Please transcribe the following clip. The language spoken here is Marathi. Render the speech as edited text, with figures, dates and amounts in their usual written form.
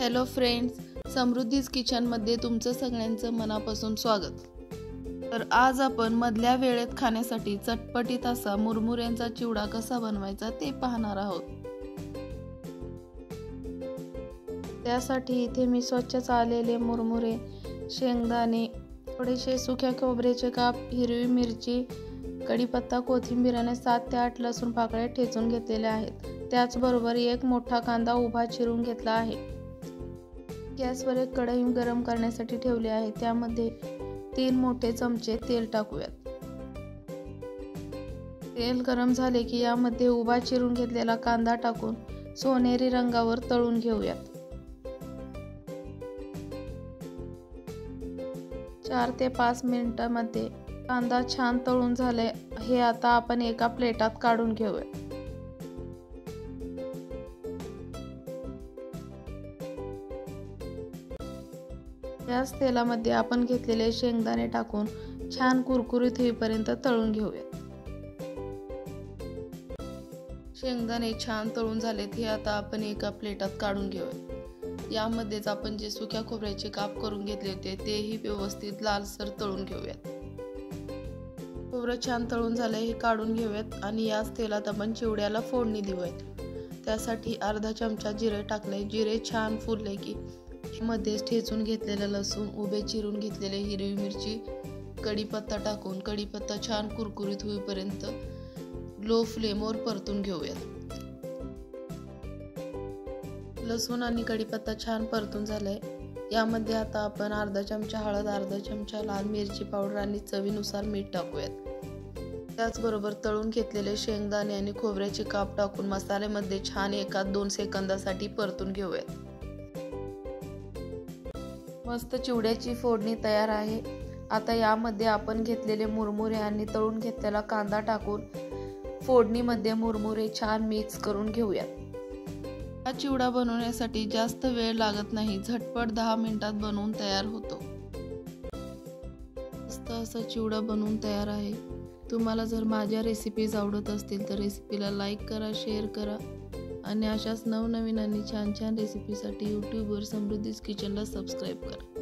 हॅलो फ्रेंड्स, समृद्धीज किचनमध्ये तुमचं सगळ्यांचं मनापासून स्वागत। तर आज आपण मधल्या वेळेत खाण्यासाठी चटपटीत असा मुरमुऱ्यांचा चिवडा कसा बनवायचा ते पाहणार आहोत। त्यासाठी इथे मी स्वच्छ चाळलेले मुरमुरे, शेंगदाणे, थोडेसे सुक्या खोबऱ्याचे काप, हिरवी मिरची, कढीपत्ता, कोथिंबीर आणि 7 ते 8 लसूण पाकळ्या ठेचून घेतलेल्या आहेत। त्याचबरोबर एक मोठा कांदा उभा चिरून घेतला आहे। गॅसवर एक कढई गरम करण्यासाठी ठेवली आहे। त्यामध्ये 3 मोठे चमचे तेल टाकूयात। तेल गरम झाले की यामध्ये उभा चिरून घेतलेला कांदा टाकून सोनेरी रंगावर तळून घेऊयात। 4 ते 5 मिनिटांमध्ये कांदा छान तळून झाले। हे आता आपण एका प्लेटात काढून घेऊया। याच तेलामध्ये आपण घेतलेले शेंगदाणे टाकून छान कुरकुरीत होईपर्यंत तळून घेऊयात। शेंगदाणे छान तळून झालेत, हे आता आपण एका प्लेटात काढून घेऊयात। यामध्येच आपण जे सुक्या खोबऱ्याचे काप करून घेतले होते तेही व्यवस्थित लालसर तळून घेऊयात। खोबरं छान तळून झाले, हे काढून घेऊयात आणि याच तेलात आपण चिवड्याला फोडणी देऊयात। त्यासाठी अर्धा चमचा जिरे टाकले। जिरे छान फुलले की मध्येच ठेचून घेतलेलं लसूण, उभे चिरून घेतलेले हिरवी मिरची, कढीपत्ता टाकून कढीपत्ता छान कुरकुरीत होईपर्यंत लो फ्लेमवर परतून घेऊयात। लसूण आणि कढीपत्ता छान परतून झालाय। यामध्ये आता आपण अर्धा चमचा हळद, अर्धा चमचा लाल मिरची पावडर आणि चवीनुसार मीठ टाकूयात। त्याचबरोबर तळून घेतलेले शेंगदाणे आणि खोबऱ्याचे काप टाकून मसाल्यामध्ये छान 1-2 सेकंदासाठी परतून घेऊयात। मस्त चिवड्याची फोडणी तयार आहे। आता यामध्ये आपण घेतलेले मुरमुरे आणि तळून घेतलेला कांदा टाकून फोडणीमध्ये मुरमुरे छान मिक्स करून घेऊयात। हा चिवडा बनवण्यासाठी जास्त वेळ लागत नाही, झटपट 10 मिनिटात बनवून तयार होतो। मस्त असा चिवडा बनवून तयार आहे। तुम्हाला जर माझ्या रेसिपीज आवडत असतील तर रेसिपीला लाईक करा, शेअर करा आणि अशाच नवनवीन आणि छान छान रेसिपीसाठी यूट्यूबवर समृद्धीज किचनला सबस्क्राईब करा।